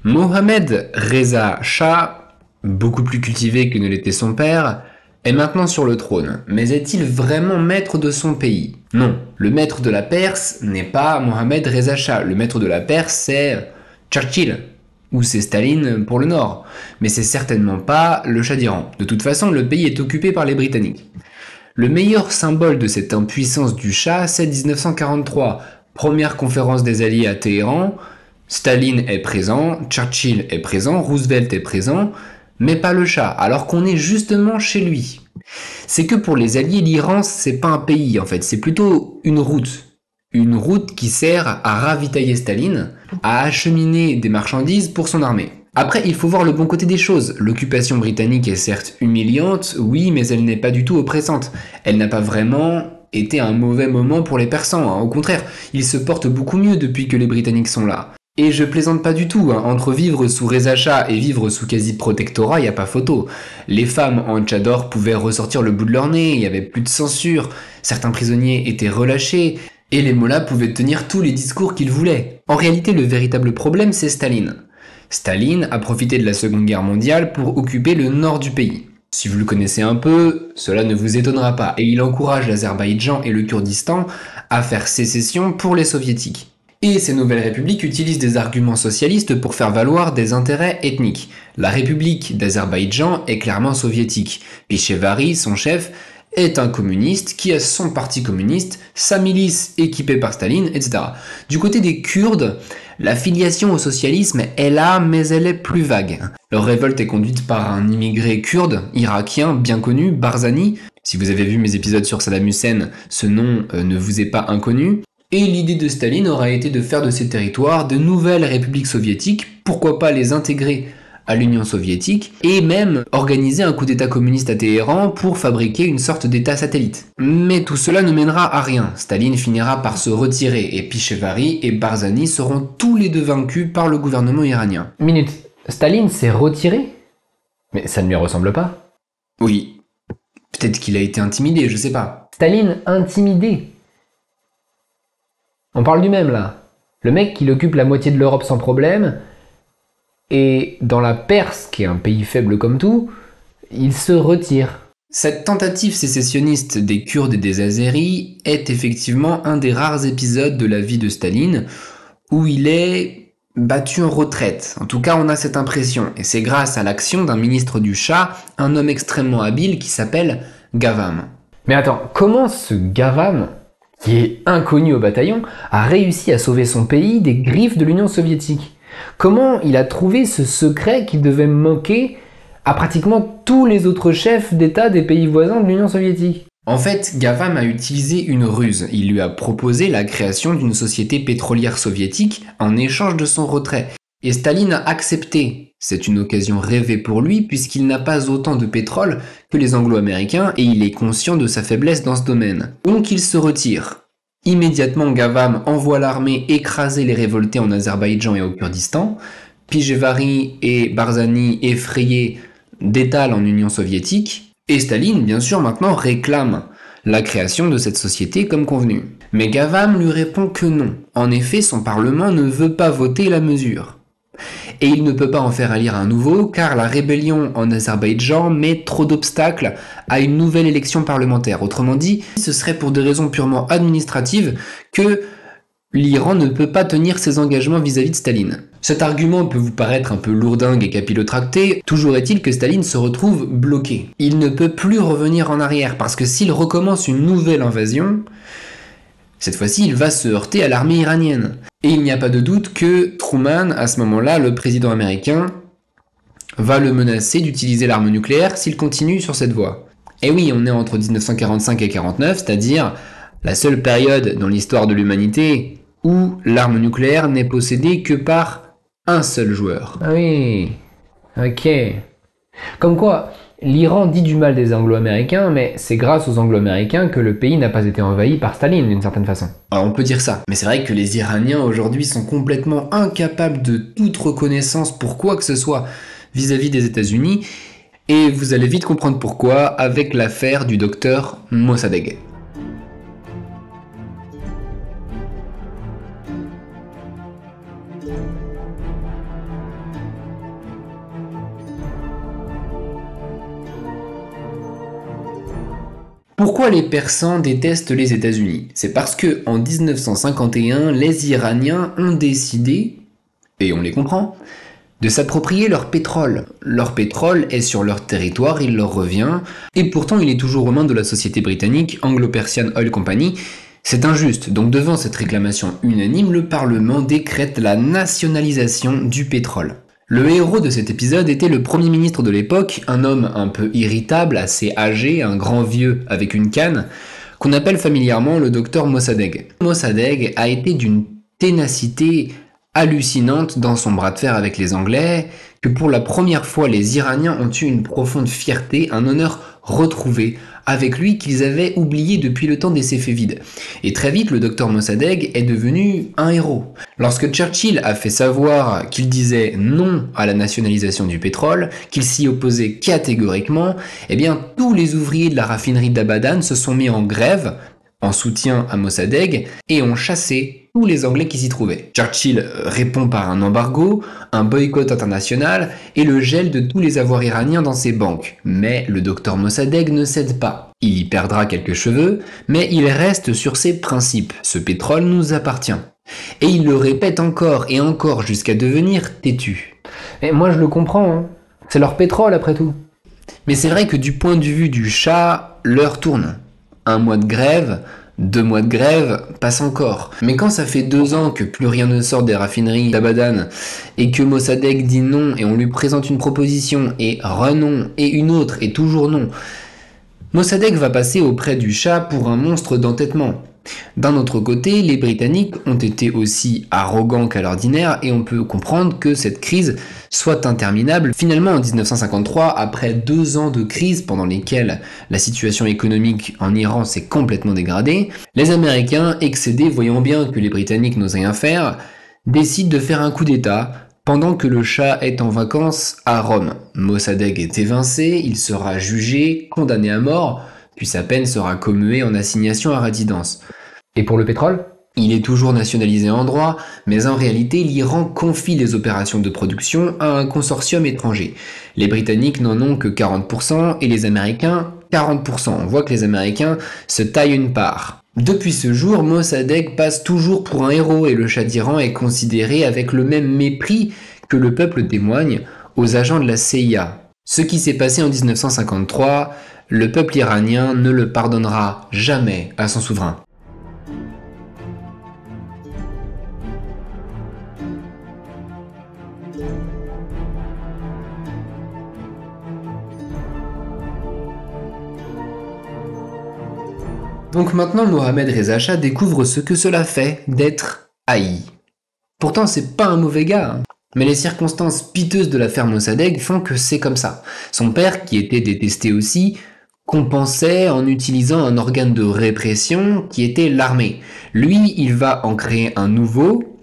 Mohammad Reza Shah, beaucoup plus cultivé que ne l'était son père, est maintenant sur le trône. Mais est-il vraiment maître de son pays? Non. Le maître de la Perse n'est pas Mohammad Reza Shah. Le maître de la Perse, c'est Churchill. Ou c'est Staline pour le Nord. Mais c'est certainement pas le Shah d'Iran. De toute façon, le pays est occupé par les Britanniques. Le meilleur symbole de cette impuissance du Shah, c'est 1943. Première conférence des Alliés à Téhéran. Staline est présent, Churchill est présent, Roosevelt est présent, mais pas le Shah, alors qu'on est justement chez lui. C'est que pour les Alliés, l'Iran, c'est pas un pays en fait, c'est plutôt une route. Une route qui sert à ravitailler Staline, à acheminer des marchandises pour son armée. Après, il faut voir le bon côté des choses. L'occupation britannique est certes humiliante, oui, mais elle n'est pas du tout oppressante. Elle n'a pas vraiment été un mauvais moment pour les Persans, hein. Au contraire, ils se portent beaucoup mieux depuis que les Britanniques sont là. Et je plaisante pas du tout, hein. Entre vivre sous Reza Shah et vivre sous quasi-protectorat, y a pas photo. Les femmes en tchador pouvaient ressortir le bout de leur nez, il y avait plus de censure, certains prisonniers étaient relâchés, et les mollahs pouvaient tenir tous les discours qu'ils voulaient. En réalité, le véritable problème, c'est Staline. Staline a profité de la Seconde Guerre mondiale pour occuper le nord du pays. Si vous le connaissez un peu, cela ne vous étonnera pas, et il encourage l'Azerbaïdjan et le Kurdistan à faire sécession pour les soviétiques. Et ces nouvelles républiques utilisent des arguments socialistes pour faire valoir des intérêts ethniques. La République d'Azerbaïdjan est clairement soviétique. Pichevari, son chef, est un communiste qui a son parti communiste, sa milice équipée par Staline, etc. Du côté des Kurdes, la filiation au socialisme est là, mais elle est plus vague. Leur révolte est conduite par un immigré kurde, irakien, bien connu, Barzani. Si vous avez vu mes épisodes sur Saddam Hussein, ce nom ne vous est pas inconnu. Et l'idée de Staline aurait été de faire de ces territoires de nouvelles républiques soviétiques, pourquoi pas les intégrer à l'Union soviétique, et même organiser un coup d'état communiste à Téhéran pour fabriquer une sorte d'état satellite. Mais tout cela ne mènera à rien, Staline finira par se retirer, et Pichevari et Barzani seront tous les deux vaincus par le gouvernement iranien. Minute, Staline s'est retiré? Mais ça ne lui ressemble pas. Oui, peut-être qu'il a été intimidé, je sais pas. Staline intimidé? On parle du même là. Le mec qui occupe la moitié de l'Europe sans problème, et dans la Perse, qui est un pays faible comme tout, il se retire. Cette tentative sécessionniste des Kurdes et des Azéris est effectivement un des rares épisodes de la vie de Staline où il est battu en retraite. En tout cas, on a cette impression. Et c'est grâce à l'action d'un ministre du Shah, un homme extrêmement habile qui s'appelle Gavam. Mais attends, comment ce Gavam, qui est inconnu au bataillon, a réussi à sauver son pays des griffes de l'Union soviétique? Comment il a trouvé ce secret qui devait manquer à pratiquement tous les autres chefs d'État des pays voisins de l'Union soviétique? En fait, Gavam a utilisé une ruse. Il lui a proposé la création d'une société pétrolière soviétique en échange de son retrait. Et Staline a accepté. C'est une occasion rêvée pour lui puisqu'il n'a pas autant de pétrole que les Anglo-Américains et il est conscient de sa faiblesse dans ce domaine. Donc il se retire. Immédiatement, Gavam envoie l'armée écraser les révoltés en Azerbaïdjan et au Kurdistan. Pichevari et Barzani, effrayés, détalent en Union soviétique. Et Staline, bien sûr, maintenant réclame la création de cette société comme convenu. Mais Gavam lui répond que non. En effet, son parlement ne veut pas voter la mesure. Et il ne peut pas en faire élire un nouveau car la rébellion en Azerbaïdjan met trop d'obstacles à une nouvelle élection parlementaire. Autrement dit, ce serait pour des raisons purement administratives que l'Iran ne peut pas tenir ses engagements vis-à-vis de Staline. Cet argument peut vous paraître un peu lourdingue et capillotracté, toujours est-il que Staline se retrouve bloqué. Il ne peut plus revenir en arrière parce que s'il recommence une nouvelle invasion, cette fois-ci il va se heurter à l'armée iranienne. Et il n'y a pas de doute que Truman, à ce moment-là, le président américain, va le menacer d'utiliser l'arme nucléaire s'il continue sur cette voie. Et oui, on est entre 1945 et 1949, c'est-à-dire la seule période dans l'histoire de l'humanité où l'arme nucléaire n'est possédée que par un seul joueur. Ah oui, ok. Comme quoi, l'Iran dit du mal des Anglo-Américains, mais c'est grâce aux Anglo-Américains que le pays n'a pas été envahi par Staline d'une certaine façon. Alors on peut dire ça, mais c'est vrai que les Iraniens aujourd'hui sont complètement incapables de toute reconnaissance pour quoi que ce soit vis-à-vis des États-Unis, et vous allez vite comprendre pourquoi avec l'affaire du docteur Mossadegh. Pourquoi les Persans détestent les États-Unis? C'est parce que en 1951, les Iraniens ont décidé, et on les comprend, de s'approprier leur pétrole. Leur pétrole est sur leur territoire, il leur revient, et pourtant il est toujours aux mains de la société britannique Anglo-Persian Oil Company. C'est injuste, donc devant cette réclamation unanime, le Parlement décrète la nationalisation du pétrole. Le héros de cet épisode était le Premier ministre de l'époque, un homme un peu irritable, assez âgé, un grand vieux avec une canne, qu'on appelle familièrement le docteur Mossadegh. Mossadegh a été d'une ténacité hallucinante dans son bras de fer avec les Anglais, que pour la première fois les Iraniens ont eu une profonde fierté, un honneur retrouvé avec lui qu'ils avaient oublié depuis le temps des Séfévides. Et très vite, le docteur Mossadegh est devenu un héros. Lorsque Churchill a fait savoir qu'il disait non à la nationalisation du pétrole, qu'il s'y opposait catégoriquement, eh bien tous les ouvriers de la raffinerie d'Abadan se sont mis en grève en soutien à Mossadegh et ont chassé tous les Anglais qui s'y trouvaient. Churchill répond par un embargo, un boycott international et le gel de tous les avoirs iraniens dans ses banques. Mais le docteur Mossadegh ne cède pas. Il y perdra quelques cheveux, mais il reste sur ses principes. Ce pétrole nous appartient. Et il le répète encore et encore jusqu'à devenir têtu. Et moi je le comprends, hein. C'est leur pétrole après tout. Mais c'est vrai que du point de vue du Shah, l'heure tourne. 1 mois de grève, 2 mois de grève, passe encore. Mais quand ça fait 2 ans que plus rien ne sort des raffineries d'Abadan et que Mossadegh dit non et on lui présente une proposition et renon et une autre et toujours non, Mossadegh va passer auprès du Shah pour un monstre d'entêtement. D'un autre côté, les Britanniques ont été aussi arrogants qu'à l'ordinaire et on peut comprendre que cette crise soit interminable. Finalement, en 1953, après 2 ans de crise pendant lesquels la situation économique en Iran s'est complètement dégradée, les Américains, excédés voyant bien que les Britanniques n'osent rien faire, décident de faire un coup d'État pendant que le Shah est en vacances à Rome. Mossadegh est évincé, il sera jugé, condamné à mort, puis sa peine sera commuée en assignation à résidence. Et pour le pétrole ? Il est toujours nationalisé en droit, mais en réalité l'Iran confie les opérations de production à un consortium étranger. Les Britanniques n'en ont que 40% et les Américains 40%. On voit que les Américains se taillent une part. Depuis ce jour, Mossadegh passe toujours pour un héros et le Shah d'Iran est considéré avec le même mépris que le peuple témoigne aux agents de la CIA. Ce qui s'est passé en 1953, le peuple iranien ne le pardonnera jamais à son souverain. Donc maintenant, Mohammad Reza Shah découvre ce que cela fait d'être haï. Pourtant, c'est pas un mauvais gars, hein. Mais les circonstances piteuses de l'affaire Mossadegh font que c'est comme ça. Son père, qui était détesté aussi, compensait en utilisant un organe de répression qui était l'armée. Lui, il va en créer un nouveau,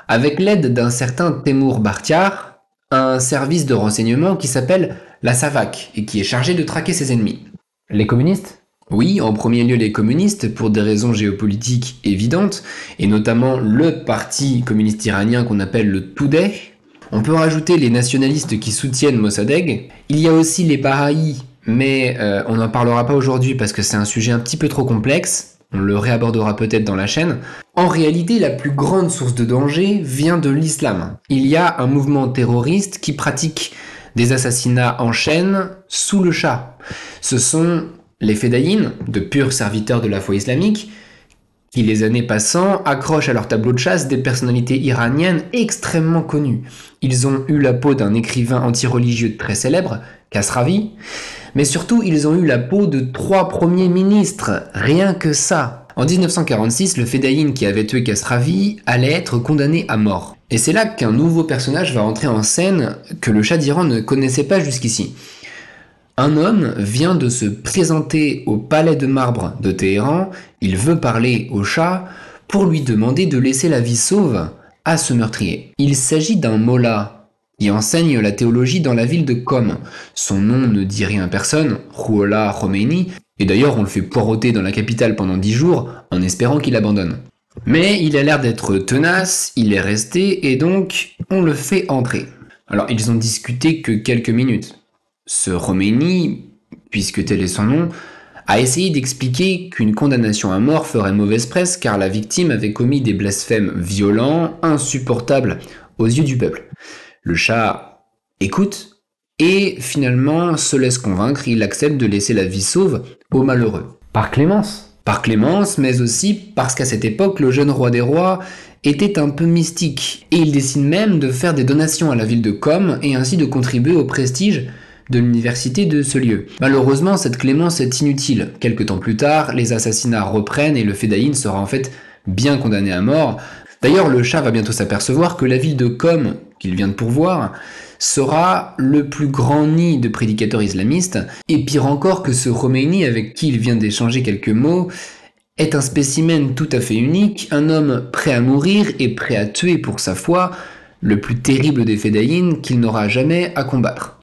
avec l'aide d'un certain Temur Bakhtiar, un service de renseignement qui s'appelle la SAVAK et qui est chargé de traquer ses ennemis. Les communistes ? Oui, en premier lieu les communistes, pour des raisons géopolitiques évidentes, et notamment le parti communiste iranien qu'on appelle le Tudeh. On peut rajouter les nationalistes qui soutiennent Mossadegh. Il y a aussi les Bahaïs, mais on n'en parlera pas aujourd'hui parce que c'est un sujet un petit peu trop complexe. On le réabordera peut-être dans la chaîne. En réalité, la plus grande source de danger vient de l'islam. Il y a un mouvement terroriste qui pratique des assassinats en chaîne sous le Shah. Ce sont les Fédayines, de purs serviteurs de la foi islamique, qui les années passant accrochent à leur tableau de chasse des personnalités iraniennes extrêmement connues. Ils ont eu la peau d'un écrivain anti-religieux très célèbre, Khasravi, mais surtout ils ont eu la peau de 3 premiers ministres, rien que ça. En 1946, le Fédayine qui avait tué Khasravi allait être condamné à mort. Et c'est là qu'un nouveau personnage va entrer en scène que le Shah d'Iran ne connaissait pas jusqu'ici. Un homme vient de se présenter au palais de marbre de Téhéran, il veut parler au Shah pour lui demander de laisser la vie sauve à ce meurtrier. Il s'agit d'un mollah, qui enseigne la théologie dans la ville de Qom. Son nom ne dit rien à personne, Ruhollah Khomeini, et d'ailleurs on le fait poireauter dans la capitale pendant 10 jours en espérant qu'il abandonne. Mais il a l'air d'être tenace, il est resté, et donc on le fait entrer. Alors ils ont discuté que quelques minutes. Ce Khomeini, puisque tel est son nom, a essayé d'expliquer qu'une condamnation à mort ferait mauvaise presse car la victime avait commis des blasphèmes violents, insupportables aux yeux du peuple. Le Shah écoute et finalement se laisse convaincre, il accepte de laisser la vie sauve aux malheureux. Par clémence. Par clémence, mais aussi parce qu'à cette époque, le jeune roi des rois était un peu mystique, et il décide même de faire des donations à la ville de Qom et ainsi de contribuer au prestige de l'université de ce lieu. Malheureusement, cette clémence est inutile. Quelque temps plus tard, les assassinats reprennent et le Fedayeen sera en fait bien condamné à mort. D'ailleurs, le Shah va bientôt s'apercevoir que la ville de Qom, qu'il vient de pourvoir, sera le plus grand nid de prédicateurs islamistes, et pire encore que ce Khomeini avec qui il vient d'échanger quelques mots, est un spécimen tout à fait unique, un homme prêt à mourir et prêt à tuer pour sa foi, le plus terrible des Fedayeen qu'il n'aura jamais à combattre.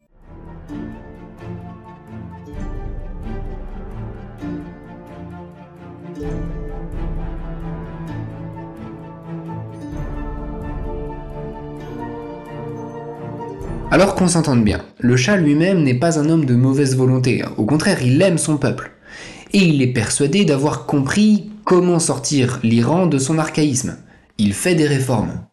Alors qu'on s'entende bien, le Shah lui-même n'est pas un homme de mauvaise volonté, au contraire il aime son peuple. Et il est persuadé d'avoir compris comment sortir l'Iran de son archaïsme. Il fait des réformes.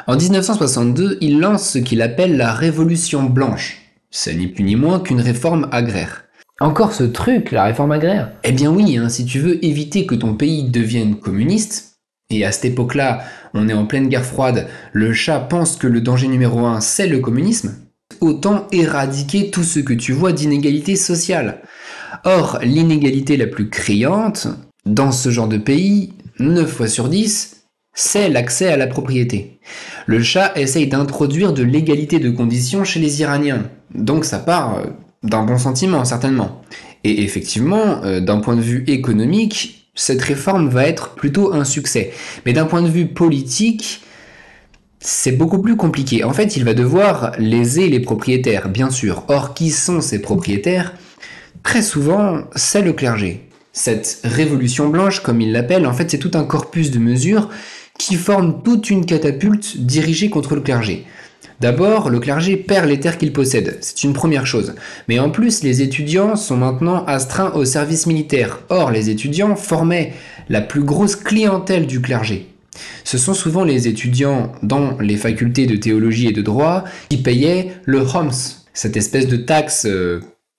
En 1962, il lance ce qu'il appelle la Révolution blanche. C'est ni plus ni moins qu'une réforme agraire. Encore ce truc, la réforme agraire. Eh bien oui, si tu veux éviter que ton pays devienne communiste, et à cette époque-là, on est en pleine guerre froide, le Shah pense que le danger numéro 1 c'est le communisme, autant éradiquer tout ce que tu vois d'inégalité sociale. Or, l'inégalité la plus criante, dans ce genre de pays, 9 fois sur 10, c'est l'accès à la propriété. Le Shah essaye d'introduire de l'égalité de conditions chez les Iraniens, donc ça part d'un bon sentiment, certainement. Et effectivement, d'un point de vue économique, cette réforme va être plutôt un succès. Mais d'un point de vue politique, c'est beaucoup plus compliqué. En fait, il va devoir léser les propriétaires, bien sûr. Or, qui sont ces propriétaires ? Très souvent, c'est le clergé. Cette révolution blanche, comme il l'appelle, en fait, c'est tout un corpus de mesures qui forment toute une catapulte dirigée contre le clergé. D'abord, le clergé perd les terres qu'il possède, c'est une première chose. Mais en plus, les étudiants sont maintenant astreints au service militaire. Or, les étudiants formaient la plus grosse clientèle du clergé. Ce sont souvent les étudiants dans les facultés de théologie et de droit qui payaient le homs, cette espèce de taxe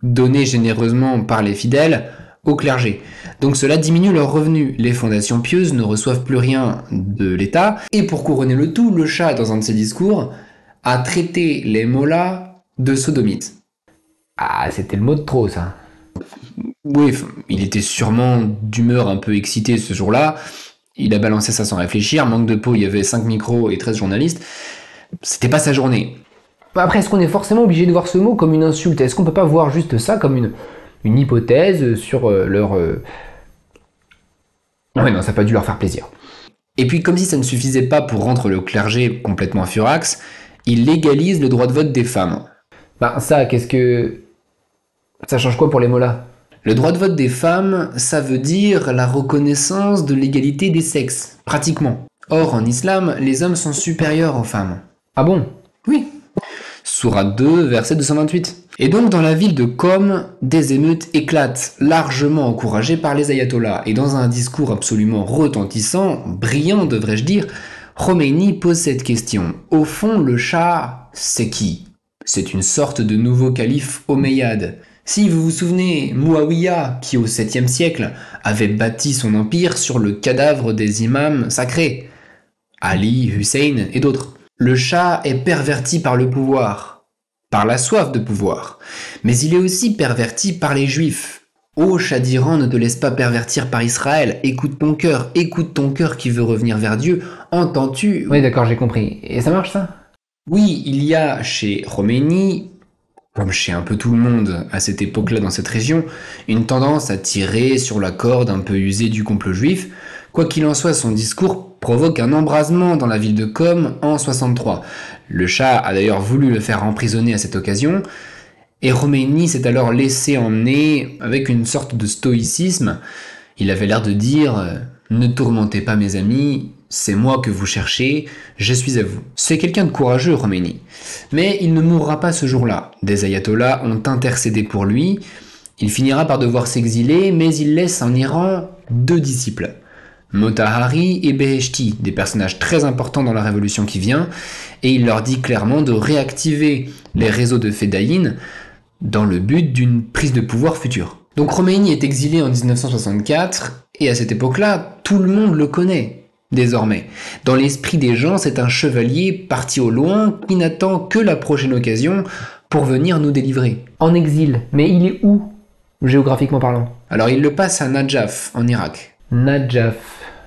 donnée généreusement par les fidèles au clergé. Donc cela diminue leurs revenus. Les fondations pieuses ne reçoivent plus rien de l'État. Et pour couronner le tout, le Shah, dans un de ses discours, a traité les mollahs de sodomites. Ah, c'était le mot de trop, ça. Oui, il était sûrement d'humeur un peu excitée ce jour-là. Il a balancé ça sans réfléchir. Manque de peau, il y avait 5 micros et 13 journalistes. C'était pas sa journée. Après, est-ce qu'on est forcément obligé de voir ce mot comme une insulte ? Est-ce qu'on peut pas voir juste ça comme une hypothèse sur leur... Ouais, non, ça n'a pas dû leur faire plaisir. Et puis, comme si ça ne suffisait pas pour rendre le clergé complètement furax, il légalise le droit de vote des femmes. Ben ça, qu'est-ce que... Ça change quoi pour les mollahs ? Le droit de vote des femmes, ça veut dire la reconnaissance de l'égalité des sexes, pratiquement. Or, en islam, les hommes sont supérieurs aux femmes. Ah bon ? Oui. Sourate 2, verset 228. Et donc, dans la ville de Qom, des émeutes éclatent, largement encouragées par les ayatollahs. Et dans un discours absolument retentissant, brillant devrais-je dire, Khomeini pose cette question. Au fond, le Shah, c'est qui ? C'est une sorte de nouveau calife omeyyade. Si vous vous souvenez, Muawiyah, qui au 7e siècle avait bâti son empire sur le cadavre des imams sacrés, Ali, Hussein et d'autres. Le Shah est perverti par le pouvoir, par la soif de pouvoir, mais il est aussi perverti par les juifs. Ô Shah d'Iran, ne te laisse pas pervertir par Israël, écoute ton cœur qui veut revenir vers Dieu, entends-tu ? Oui, d'accord, j'ai compris. Et ça marche, ça ? Oui, il y a chez Khomeini, comme chez un peu tout le monde à cette époque-là dans cette région, une tendance à tirer sur la corde un peu usée du complot juif. Quoi qu'il en soit, son discours provoque un embrasement dans la ville de Qom en 63. Le Shah a d'ailleurs voulu le faire emprisonner à cette occasion, et Khomeini s'est alors laissé emmener avec une sorte de stoïcisme. Il avait l'air de dire « Ne tourmentez pas mes amis, c'est moi que vous cherchez, je suis à vous ». C'est quelqu'un de courageux, Khomeini. Mais il ne mourra pas ce jour-là. Des ayatollahs ont intercédé pour lui. Il finira par devoir s'exiler, mais il laisse en Iran 2 disciples. Motahari et Beheshti, des personnages très importants dans la révolution qui vient, et il leur dit clairement de réactiver les réseaux de Fedayeen dans le but d'une prise de pouvoir future. Donc Khomeini est exilé en 1964, et à cette époque-là, tout le monde le connaît, désormais. Dans l'esprit des gens, c'est un chevalier parti au loin qui n'attend que la prochaine occasion pour venir nous délivrer. En exil, mais il est où, géographiquement parlant? Alors il le passe à Najaf, en Irak. Najaf,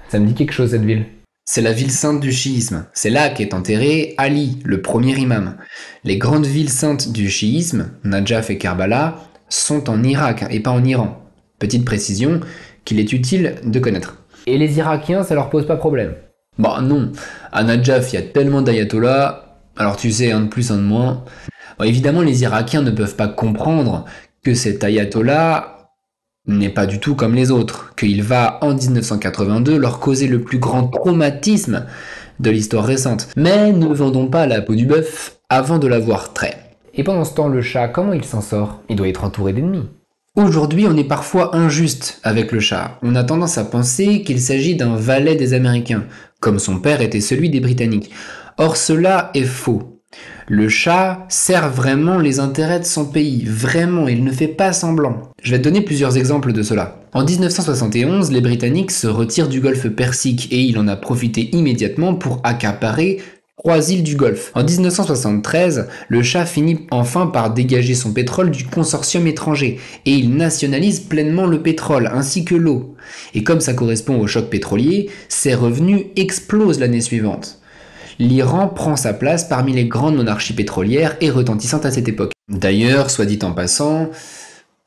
ça me dit quelque chose cette ville. C'est la ville sainte du chiisme. C'est là qu'est enterré Ali, le premier imam. Les grandes villes saintes du chiisme, Najaf et Karbala, sont en Irak et pas en Iran. Petite précision qu'il est utile de connaître. Et les Irakiens, ça leur pose pas problème? Bah non, à Najaf, il y a tellement d'ayatollahs, alors tu sais, un de plus, un de moins. Bon, évidemment, les Irakiens ne peuvent pas comprendre que cet ayatollah n'est pas du tout comme les autres, qu'il va, en 1982, leur causer le plus grand traumatisme de l'histoire récente. Mais ne vendons pas la peau du bœuf avant de l'avoir trait. Et pendant ce temps, le Shah, comment il s'en sort? Il doit être entouré d'ennemis. Aujourd'hui, on est parfois injuste avec le Shah. On a tendance à penser qu'il s'agit d'un valet des Américains, comme son père était celui des Britanniques. Or, cela est faux. Le Shah sert vraiment les intérêts de son pays, vraiment, il ne fait pas semblant. Je vais te donner plusieurs exemples de cela. En 1971, les Britanniques se retirent du golfe Persique et il en a profité immédiatement pour accaparer 3 îles du Golfe. En 1973, le Shah finit enfin par dégager son pétrole du consortium étranger et il nationalise pleinement le pétrole ainsi que l'eau. Et comme ça correspond au choc pétrolier, ses revenus explosent l'année suivante. L'Iran prend sa place parmi les grandes monarchies pétrolières et retentissantes à cette époque. D'ailleurs, soit dit en passant,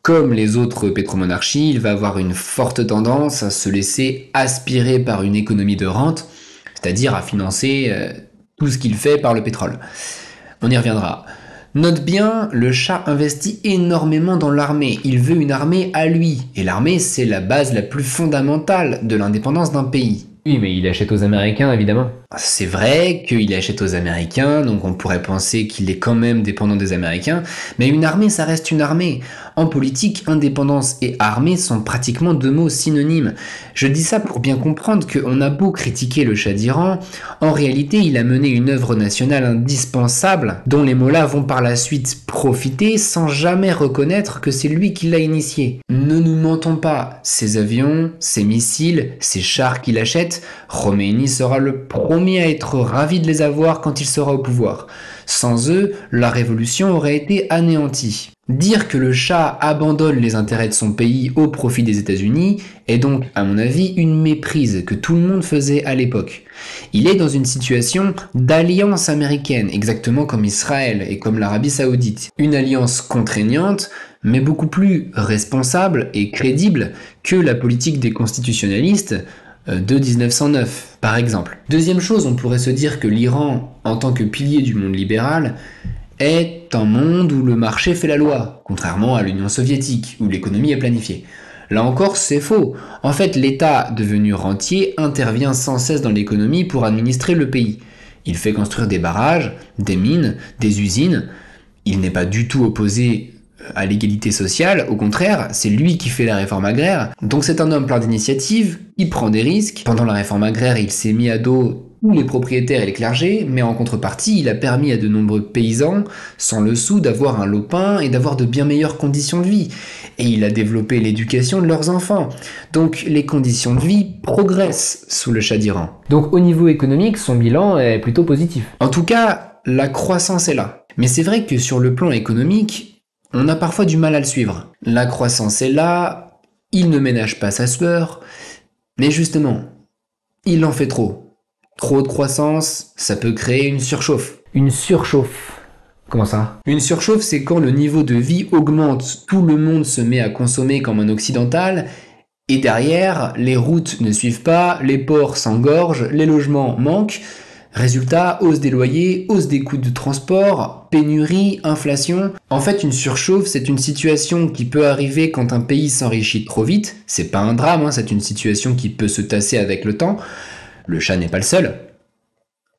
comme les autres pétromonarchies, il va avoir une forte tendance à se laisser aspirer par une économie de rente, c'est-à-dire à financer tout ce qu'il fait par le pétrole. On y reviendra. Note bien, le Shah investit énormément dans l'armée. Il veut une armée à lui. Et l'armée, c'est la base la plus fondamentale de l'indépendance d'un pays. Oui, mais il achète aux Américains, évidemment. C'est vrai qu'il achète aux Américains, donc on pourrait penser qu'il est quand même dépendant des Américains, mais une armée, ça reste une armée. En politique, indépendance et armée sont pratiquement 2 mots synonymes. Je dis ça pour bien comprendre qu'on a beau critiquer le Shah d'Iran, en réalité il a mené une œuvre nationale indispensable, dont les mollahs vont par la suite profiter sans jamais reconnaître que c'est lui qui l'a initié. Ne nous mentons pas, ces avions, ces missiles, ces chars qu'il achète, Khomeini sera le premier à être ravi de les avoir quand il sera au pouvoir. Sans eux, la révolution aurait été anéantie. Dire que le Shah abandonne les intérêts de son pays au profit des États-Unis est donc, à mon avis, une méprise que tout le monde faisait à l'époque. Il est dans une situation d'alliance américaine, exactement comme Israël et comme l'Arabie Saoudite. Une alliance contraignante, mais beaucoup plus responsable et crédible que la politique des constitutionnalistes de 1909, par exemple. Deuxième chose, on pourrait se dire que l'Iran, en tant que pilier du monde libéral, est un monde où le marché fait la loi, contrairement à l'Union soviétique, où l'économie est planifiée. Là encore, c'est faux. En fait, l'État, devenu rentier, intervient sans cesse dans l'économie pour administrer le pays. Il fait construire des barrages, des mines, des usines. Il n'est pas du tout opposé à l'égalité sociale, au contraire, c'est lui qui fait la réforme agraire. Donc c'est un homme plein d'initiatives, il prend des risques. Pendant la réforme agraire, il s'est mis à dos tous les propriétaires et les clergés, mais en contrepartie, il a permis à de nombreux paysans, sans le sou, d'avoir un lopin et d'avoir de bien meilleures conditions de vie. Et il a développé l'éducation de leurs enfants. Donc les conditions de vie progressent sous le Shah d'Iran. Donc au niveau économique, son bilan est plutôt positif. En tout cas, la croissance est là. Mais c'est vrai que sur le plan économique, on a parfois du mal à le suivre. La croissance est là, il ne ménage pas sa sueur, mais justement, il en fait trop. Trop de croissance, ça peut créer une surchauffe. Une surchauffe? Comment ça? Une surchauffe, c'est quand le niveau de vie augmente, tout le monde se met à consommer comme un occidental, et derrière, les routes ne suivent pas, les ports s'engorgent, les logements manquent, Résultat, hausse des loyers, hausse des coûts de transport, pénurie, inflation. En fait, une surchauffe, c'est une situation qui peut arriver quand un pays s'enrichit trop vite. C'est pas un drame, hein, c'est une situation qui peut se tasser avec le temps. Le Shah n'est pas le seul.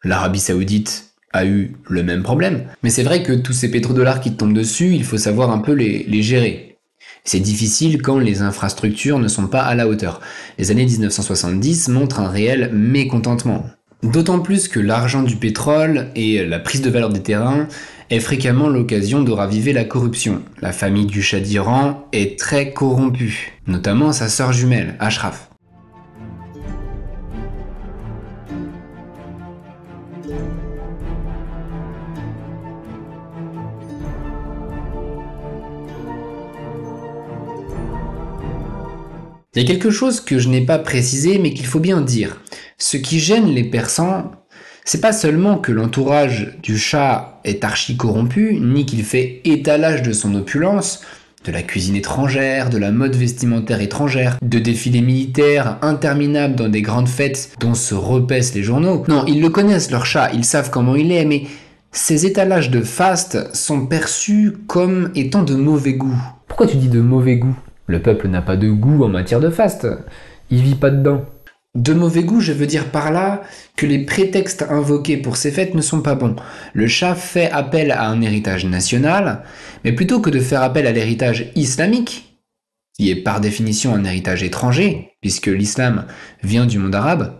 L'Arabie Saoudite a eu le même problème. Mais c'est vrai que tous ces pétrodollars qui te tombent dessus, il faut savoir un peu les gérer. C'est difficile quand les infrastructures ne sont pas à la hauteur. Les années 1970 montrent un réel mécontentement. D'autant plus que l'argent du pétrole et la prise de valeur des terrains est fréquemment l'occasion de raviver la corruption. La famille du Shah d'Iran est très corrompue, notamment sa sœur jumelle, Ashraf. Il y a quelque chose que je n'ai pas précisé mais qu'il faut bien dire. Ce qui gêne les Persans, c'est pas seulement que l'entourage du Shah est archi corrompu, ni qu'il fait étalage de son opulence, de la cuisine étrangère, de la mode vestimentaire étrangère, de défilés militaires interminables dans des grandes fêtes dont se repaissent les journaux. Non, ils le connaissent leur Shah, ils savent comment il est, mais ces étalages de faste sont perçus comme étant de mauvais goût. Pourquoi tu dis de mauvais goût? Le peuple n'a pas de goût en matière de faste. Il vit pas dedans. De mauvais goût, je veux dire par là que les prétextes invoqués pour ces fêtes ne sont pas bons. Le Shah fait appel à un héritage national, mais plutôt que de faire appel à l'héritage islamique, qui est par définition un héritage étranger, puisque l'islam vient du monde arabe,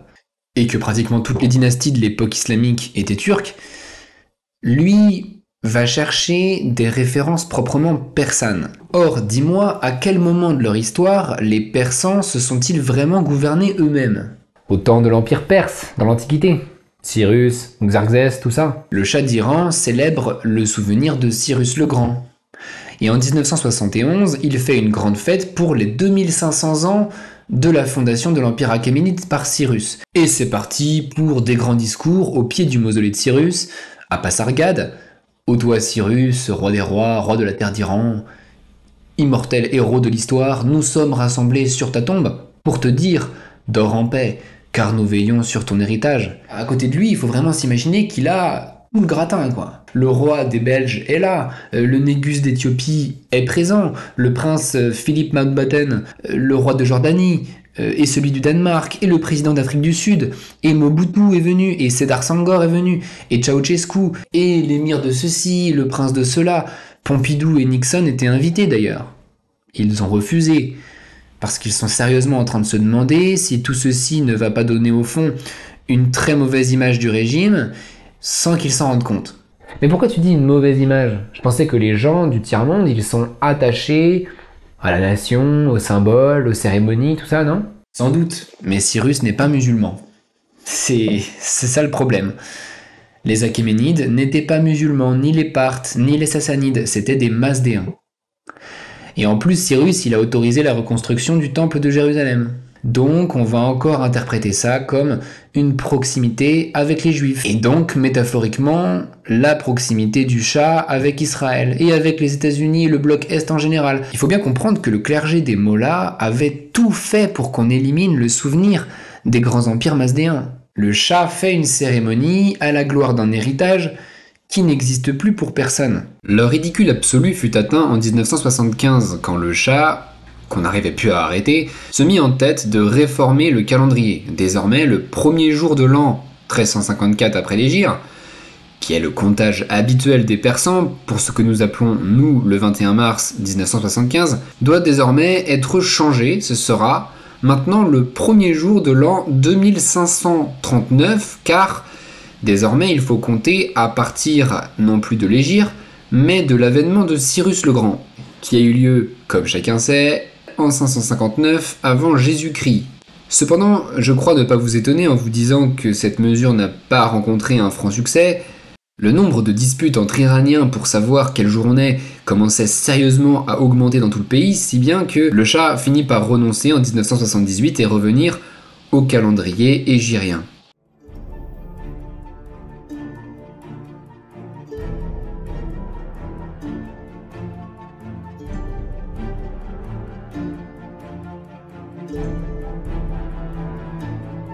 et que pratiquement toutes les dynasties de l'époque islamique étaient turques, lui va chercher des références proprement persanes. Or, dis-moi, à quel moment de leur histoire les Persans se sont-ils vraiment gouvernés eux-mêmes? Au temps de l'Empire perse, dans l'Antiquité. Cyrus, Xerxès, tout ça. Le Shah d'Iran célèbre le souvenir de Cyrus le Grand. Et en 1971, il fait une grande fête pour les 2500 ans de la fondation de l'Empire achéménide par Cyrus. Et c'est parti pour des grands discours au pied du mausolée de Cyrus, à Pasargade. Ô toi Cyrus, roi des rois, roi de la terre d'Iran, immortel héros de l'histoire, nous sommes rassemblés sur ta tombe pour te dire « Dors en paix, car nous veillons sur ton héritage ». À côté de lui, il faut vraiment s'imaginer qu'il a tout le gratin, quoi. Le roi des Belges est là, le Négus d'Éthiopie est présent, le prince Philippe Mountbatten, le roi de Jordanie, et celui du Danemark, et le président d'Afrique du Sud, et Mobutu est venu, et Sédar Senghor est venu, et Ceausescu, et l'émir de ceci, le prince de cela. Pompidou et Nixon étaient invités d'ailleurs. Ils ont refusé, parce qu'ils sont sérieusement en train de se demander si tout ceci ne va pas donner au fond une très mauvaise image du régime, sans qu'ils s'en rendent compte. Mais pourquoi tu dis une mauvaise image? Je pensais que les gens du tiers-monde, ils sont attachés à la nation, aux symboles, aux cérémonies, tout ça, non? Sans doute, mais Cyrus n'est pas musulman. C'est ça le problème. Les Achéménides n'étaient pas musulmans, ni les Parthes, ni les Sassanides, c'étaient des Masdéens. Et en plus, Cyrus, il a autorisé la reconstruction du temple de Jérusalem. Donc, on va encore interpréter ça comme une proximité avec les Juifs. Et donc, métaphoriquement, la proximité du Shah avec Israël et avec les États-Unis et le bloc Est en général. Il faut bien comprendre que le clergé des Mollahs avait tout fait pour qu'on élimine le souvenir des grands empires masdéens. Le Shah fait une cérémonie à la gloire d'un héritage qui n'existe plus pour personne. Le ridicule absolu fut atteint en 1975 quand le Shah, qu'on n'arrivait plus à arrêter, se mit en tête de réformer le calendrier. Désormais, le premier jour de l'an 1354 après l'Hégire, qui est le comptage habituel des Persans pour ce que nous appelons, nous, le 21 mars 1975, doit désormais être changé. Ce sera maintenant le premier jour de l'an 2539, car désormais il faut compter à partir non plus de l'Hégire, mais de l'avènement de Cyrus le Grand, qui a eu lieu, comme chacun sait, en 559 avant Jésus-Christ. Cependant, je crois ne pas vous étonner en vous disant que cette mesure n'a pas rencontré un franc succès. Le nombre de disputes entre Iraniens pour savoir quel jour on est commençait sérieusement à augmenter dans tout le pays, si bien que le Shah finit par renoncer en 1978 et revenir au calendrier hégirien.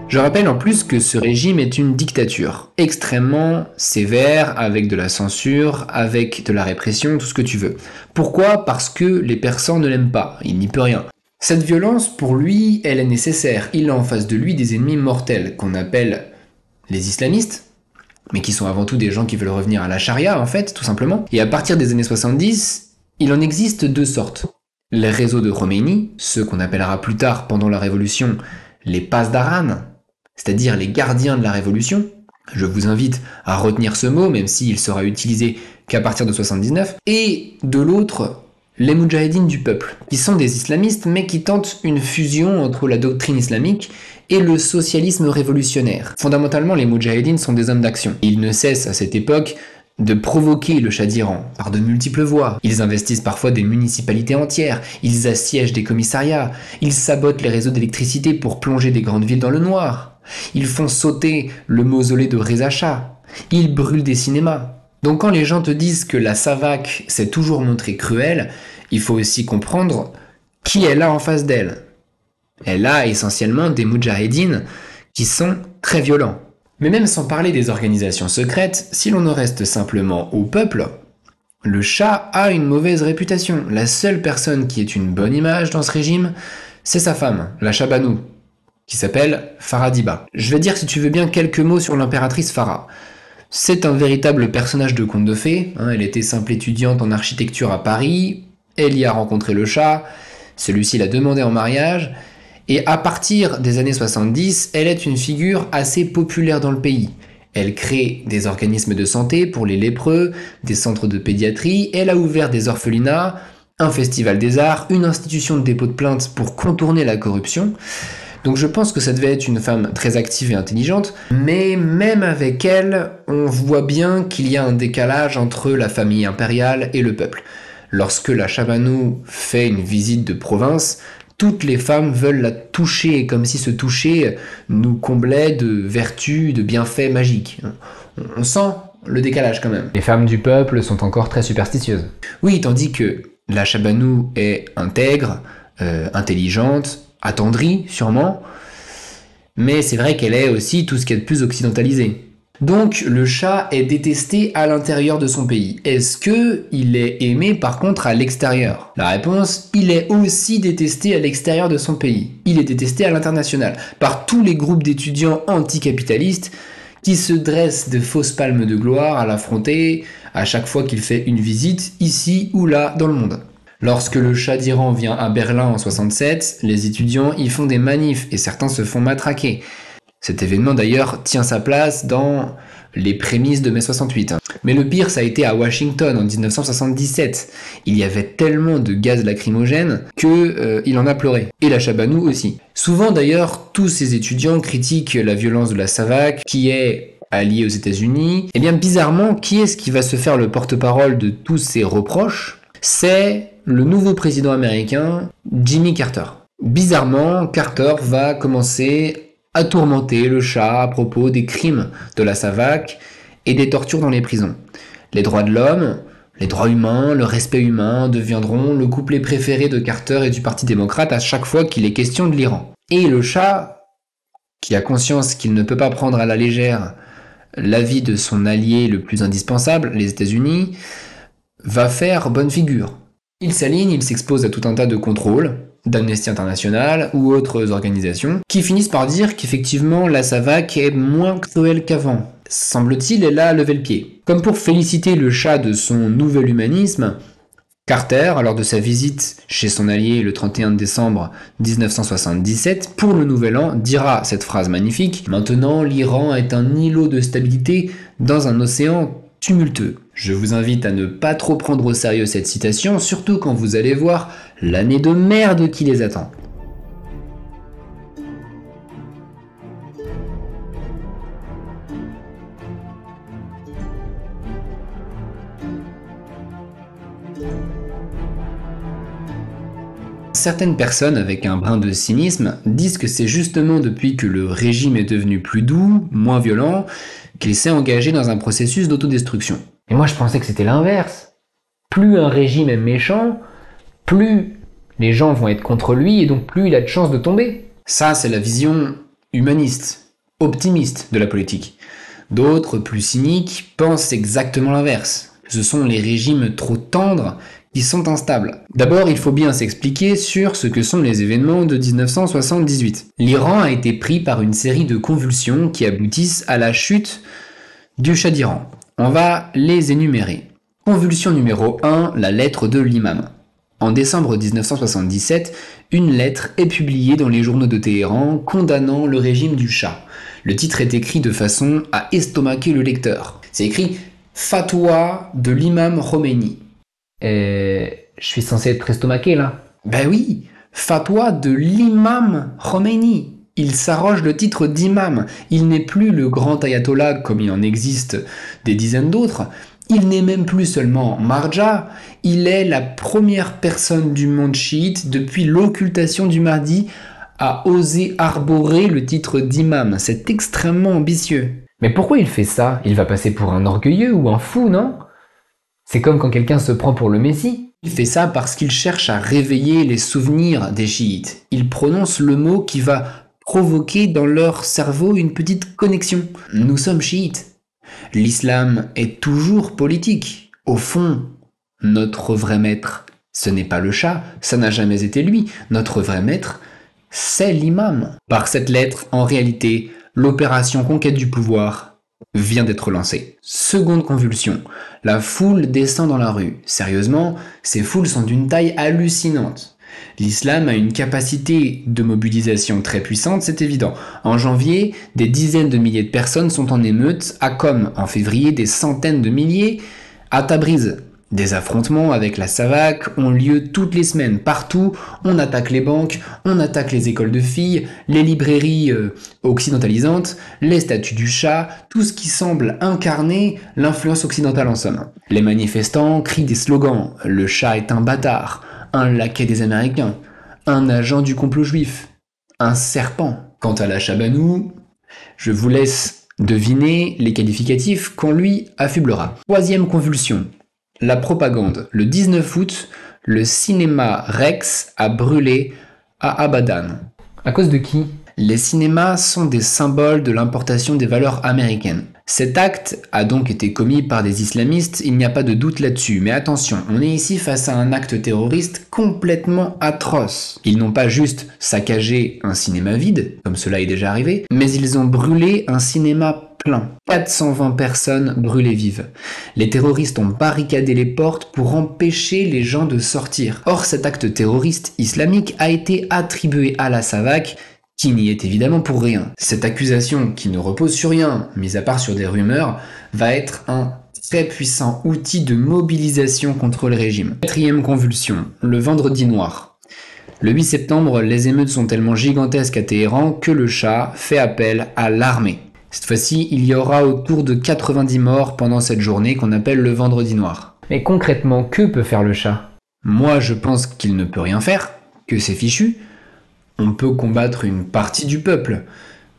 Je rappelle en plus que ce régime est une dictature, extrêmement sévère, avec de la censure, avec de la répression, tout ce que tu veux. Pourquoi ? Parce que les Persans ne l'aiment pas, il n'y peut rien. Cette violence, pour lui, elle est nécessaire. Il a en face de lui des ennemis mortels, qu'on appelle les islamistes, mais qui sont avant tout des gens qui veulent revenir à la charia, en fait, tout simplement. Et à partir des années 70, il en existe deux sortes. Les réseaux de Khomeini, ceux qu'on appellera plus tard, pendant la Révolution, les Pasdaran, c'est-à-dire les gardiens de la Révolution. Je vous invite à retenir ce mot, même s'il sera utilisé qu'à partir de 79. Et de l'autre, les Moudjahidines du peuple, qui sont des islamistes, mais qui tentent une fusion entre la doctrine islamique et le socialisme révolutionnaire. Fondamentalement, les Moudjahidines sont des hommes d'action. Ils ne cessent à cette époque de provoquer le Shah d'Iran par de multiples voies. Ils investissent parfois des municipalités entières, ils assiègent des commissariats, ils sabotent les réseaux d'électricité pour plonger des grandes villes dans le noir, ils font sauter le mausolée de Reza Shah, ils brûlent des cinémas. Donc quand les gens te disent que la SAVAK s'est toujours montrée cruelle, il faut aussi comprendre qui est là en face d'elle. Elle a essentiellement des Moudjahidines qui sont très violents. Mais même sans parler des organisations secrètes, si l'on en reste simplement au peuple, le Shah a une mauvaise réputation. La seule personne qui ait une bonne image dans ce régime, c'est sa femme, la Shah Banu, qui s'appelle Farah Diba. Je vais dire, si tu veux bien, quelques mots sur l'impératrice Farah. C'est un véritable personnage de conte de fées. Elle était simple étudiante en architecture à Paris, elle y a rencontré le Shah, celui-ci l'a demandé en mariage, et à partir des années 70, elle est une figure assez populaire dans le pays. Elle crée des organismes de santé pour les lépreux, des centres de pédiatrie, elle a ouvert des orphelinats, un festival des arts, une institution de dépôt de plainte pour contourner la corruption. Donc je pense que ça devait être une femme très active et intelligente, mais même avec elle, on voit bien qu'il y a un décalage entre la famille impériale et le peuple. Lorsque la Shah Banu fait une visite de province, toutes les femmes veulent la toucher, comme si ce toucher nous comblait de vertus, de bienfaits magiques. On sent le décalage quand même. Les femmes du peuple sont encore très superstitieuses. Oui, tandis que la Shah Banu est intègre, intelligente, attendrie sûrement, mais c'est vrai qu'elle est aussi tout ce qui est de plus occidentalisé. Donc le Shah est détesté à l'intérieur de son pays. Est-ce qu'il est aimé par contre à l'extérieur ? La réponse, il est aussi détesté à l'extérieur de son pays. Il est détesté à l'international, par tous les groupes d'étudiants anticapitalistes qui se dressent de fausses palmes de gloire à l'affronter à chaque fois qu'il fait une visite ici ou là dans le monde. Lorsque le Shah d'Iran vient à Berlin en 67, les étudiants y font des manifs et certains se font matraquer. Cet événement d'ailleurs tient sa place dans les prémices de mai 68. Mais le pire, ça a été à Washington en 1977. Il y avait tellement de gaz lacrymogène qu'il en a pleuré. Et la Shah Banu aussi. Souvent d'ailleurs, tous ces étudiants critiquent la violence de la SAVAK, qui est alliée aux États-Unis. Et bien bizarrement, qui est-ce qui va se faire le porte-parole de tous ces reproches ? C'est le nouveau président américain, Jimmy Carter. Bizarrement, Carter va commencer à tourmenter le Shah à propos des crimes de la SAVAK et des tortures dans les prisons. Les droits de l'homme, les droits humains, le respect humain deviendront le couplet préféré de Carter et du Parti démocrate à chaque fois qu'il est question de l'Iran. Et le Shah, qui a conscience qu'il ne peut pas prendre à la légère l'avis de son allié le plus indispensable, les États-Unis, va faire bonne figure. Il s'aligne, il s'expose à tout un tas de contrôles, d'Amnesty International ou autres organisations, qui finissent par dire qu'effectivement la SAVAK est moins cruelle qu'avant. Semble-t-il, elle a levé le pied. Comme pour féliciter le Shah de son nouvel humanisme, Carter, lors de sa visite chez son allié le 31 décembre 1977, pour le Nouvel An, dira cette phrase magnifique « Maintenant, l'Iran est un îlot de stabilité dans un océan tumultueux ». Je vous invite à ne pas trop prendre au sérieux cette citation, surtout quand vous allez voir l'année de merde qui les attend. Certaines personnes avec un brin de cynisme disent que c'est justement depuis que le régime est devenu plus doux, moins violent, qu'il s'est engagé dans un processus d'autodestruction. Et moi je pensais que c'était l'inverse. Plus un régime est méchant, plus les gens vont être contre lui et donc plus il a de chances de tomber. Ça, c'est la vision humanistes, optimistes de la politique. D'autres, plus cyniques, pensent exactement l'inverse. Ce sont les régimes trop tendres qui sont instables. D'abord, il faut bien s'expliquer sur ce que sont les événements de 1978. L'Iran a été pris par une série de convulsions qui aboutissent à la chute du Shah d'Iran. On va les énumérer. Convulsion numéro 1, la lettre de l'imam. En décembre 1977, une lettre est publiée dans les journaux de Téhéran condamnant le régime du Shah. Le titre est écrit de façon à estomaquer le lecteur. C'est écrit « Fatwa de l'imam Khomeini ». Je suis censé être estomaqué là. Ben oui, Fatwa de l'imam Khomeini. Il s'arroge le titre d'imam. Il n'est plus le grand ayatollah comme il en existe des dizaines d'autres. Il n'est même plus seulement marja, il est la première personne du monde chiite depuis l'occultation du Mahdi à oser arborer le titre d'imam. C'est extrêmement ambitieux. Mais pourquoi il fait ça? Il va passer pour un orgueilleux ou un fou, non? C'est comme quand quelqu'un se prend pour le Messie. Il fait ça parce qu'il cherche à réveiller les souvenirs des chiites. Il prononce le mot qui va provoquer dans leur cerveau une petite connexion. Nous sommes chiites. L'islam est toujours politique. Au fond, notre vrai maître, ce n'est pas le Shah, ça n'a jamais été lui. Notre vrai maître, c'est l'imam. Par cette lettre, en réalité, l'opération conquête du pouvoir vient d'être lancée. Seconde convulsion. La foule descend dans la rue. Sérieusement, ces foules sont d'une taille hallucinante. L'islam a une capacité de mobilisation très puissante, c'est évident. En janvier, des dizaines de milliers de personnes sont en émeute, à Qom. En février, des centaines de milliers à Tabriz. Des affrontements avec la Savak ont lieu toutes les semaines. Partout, on attaque les banques, on attaque les écoles de filles, les librairies occidentalisantes, les statues du Shah, tout ce qui semble incarner l'influence occidentale en somme. Les manifestants crient des slogans « Le Shah est un bâtard », un laquais des Américains, un agent du complot juif, un serpent. Quant à la Chabanou, je vous laisse deviner les qualificatifs qu'on lui affublera. Troisième convulsion, la propagande. Le 19 août, le cinéma Rex a brûlé à Abadan. À cause de qui? Les cinémas sont des symboles de l'importation des valeurs américaines. Cet acte a donc été commis par des islamistes, il n'y a pas de doute là-dessus. Mais attention, on est ici face à un acte terroriste complètement atroce. Ils n'ont pas juste saccagé un cinéma vide, comme cela est déjà arrivé, mais ils ont brûlé un cinéma plein. 420 personnes brûlées vives. Les terroristes ont barricadé les portes pour empêcher les gens de sortir. Or, cet acte terroriste islamique a été attribué à la Savak, qui n'y est évidemment pour rien. Cette accusation, qui ne repose sur rien, mis à part sur des rumeurs, va être un très puissant outil de mobilisation contre le régime. Quatrième convulsion, le vendredi noir. Le 8 septembre, les émeutes sont tellement gigantesques à Téhéran que le Shah fait appel à l'armée. Cette fois-ci, il y aura autour de 90 morts pendant cette journée qu'on appelle le vendredi noir. Mais concrètement, que peut faire le Shah? Moi, je pense qu'il ne peut rien faire, que c'est fichu. On peut combattre une partie du peuple,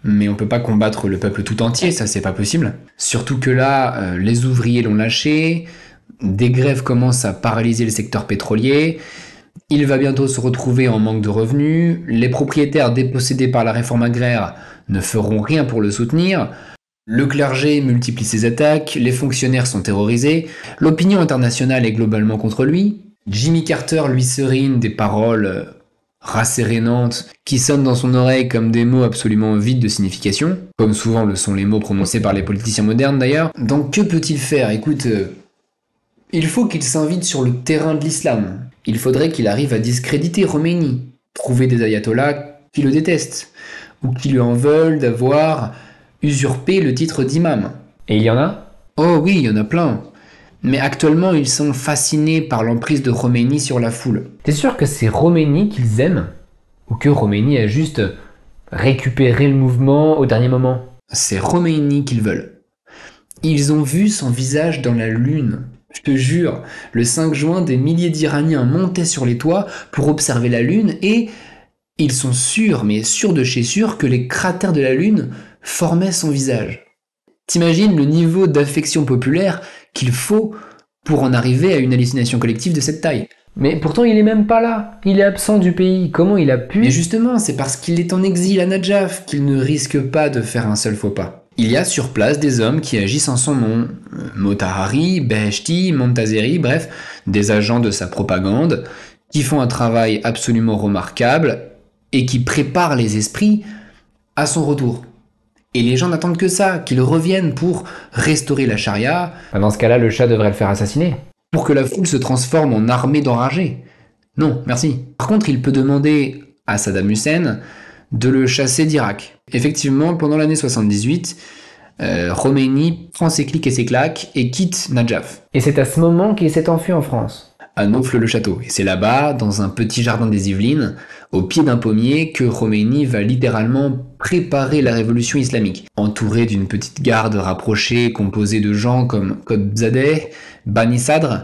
mais on peut pas combattre le peuple tout entier, ça c'est pas possible. Surtout que là, les ouvriers l'ont lâché, des grèves commencent à paralyser le secteur pétrolier, il va bientôt se retrouver en manque de revenus, les propriétaires dépossédés par la réforme agraire ne feront rien pour le soutenir, le clergé multiplie ses attaques, les fonctionnaires sont terrorisés, l'opinion internationale est globalement contre lui, Jimmy Carter lui serine des paroles rassérénantes qui sonnent dans son oreille comme des mots absolument vides de signification, comme souvent le sont les mots prononcés par les politiciens modernes d'ailleurs. Donc que peut-il faire? Écoute, il faut qu'il s'invite sur le terrain de l'islam. Il faudrait qu'il arrive à discréditer Khomeini, trouver des ayatollahs qui le détestent, ou qui lui en veulent d'avoir usurpé le titre d'imam. Et il y en a? Oh oui, il y en a plein. Mais actuellement, ils sont fascinés par l'emprise de Khomeini sur la foule. T'es sûr que c'est Khomeini qu'ils aiment? Ou que Khomeini a juste récupéré le mouvement au dernier moment? C'est Khomeini qu'ils veulent. Ils ont vu son visage dans la lune. Je te jure, le 5 juin, des milliers d'Iraniens montaient sur les toits pour observer la lune et ils sont sûrs, mais sûrs de chez sûrs, que les cratères de la lune formaient son visage. T'imagines le niveau d'affection populaire qu'il faut pour en arriver à une hallucination collective de cette taille? Mais pourtant, il est même pas là. Il est absent du pays. Comment il a pu... Mais justement, c'est parce qu'il est en exil à Nadjaf qu'il ne risque pas de faire un seul faux pas. Il y a sur place des hommes qui agissent en son nom. Motahari, Beheshti, Montazeri, bref, des agents de sa propagande, qui font un travail absolument remarquable et qui préparent les esprits à son retour. Et les gens n'attendent que ça, qu'il revienne pour restaurer la charia, Dans ce cas-là, le Shah devrait le faire assassiner. pour que la foule se transforme en armée d'enragés. Non, merci. Par contre, il peut demander à Saddam Hussein de le chasser d'Irak. Effectivement, pendant l'année 78, Khomeini prend ses clics et ses claques et quitte Nadjaf, Et c'est à ce moment qu'il s'est enfui en France. à Naufle-le-Château. Et c'est là-bas, dans un petit jardin des Yvelines, au pied d'un pommier, que Khomeini va littéralement préparer la révolution islamique. Entouré d'une petite garde rapprochée composée de gens comme Qutbzadeh, Bani Sadr,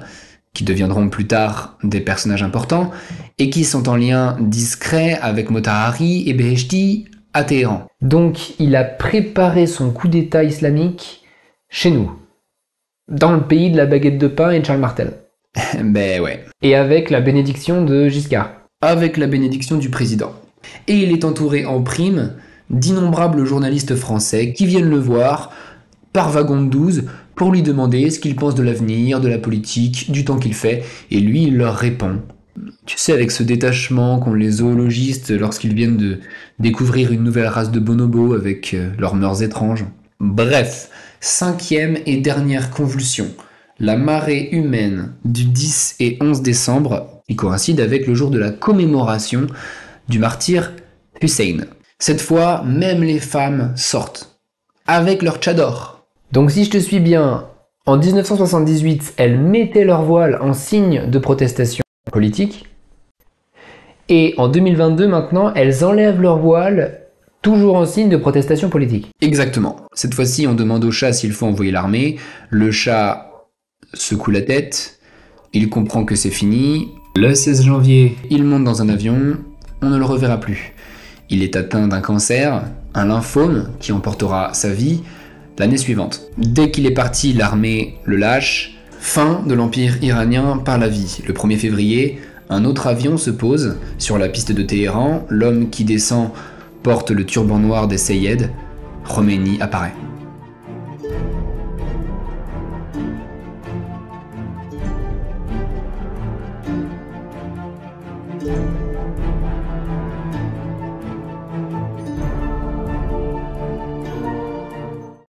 qui deviendront plus tard des personnages importants, et qui sont en lien discret avec Motahari et Beheshti à Téhéran. Donc, il a préparé son coup d'État islamique chez nous. Dans le pays de la baguette de pain et de Charles Martel. Ben ouais. Et avec la bénédiction de Giscard. Avec la bénédiction du président. Et il est entouré en prime d'innombrables journalistes français qui viennent le voir par wagon de 12 pour lui demander ce qu'il pense de l'avenir, de la politique, du temps qu'il fait, et lui il leur répond. Tu sais, avec ce détachement qu'ont les zoologistes lorsqu'ils viennent de découvrir une nouvelle race de bonobos avec leurs mœurs étranges. Bref, 5e et dernière convulsion. La marée humaine du 10 et 11 décembre, qui coïncide avec le jour de la commémoration du martyr Hussein. Cette fois, même les femmes sortent, avec leur tchador. Donc si je te suis bien, en 1978, elles mettaient leur voile en signe de protestation politique. Et en 2022, maintenant, elles enlèvent leur voile, toujours en signe de protestation politique. Exactement. Cette fois-ci, on demande au Shah s'il faut envoyer l'armée. Le Shah secoue la tête, il comprend que c'est fini. Le 16 janvier, il monte dans un avion, on ne le reverra plus. Il est atteint d'un cancer, un lymphome qui emportera sa vie l'année suivante. Dès qu'il est parti, l'armée le lâche. Fin de l'empire iranien par la vie. Le 1er février, un autre avion se pose sur la piste de Téhéran. L'homme qui descend porte le turban noir des Seyed. Khomeini apparaît.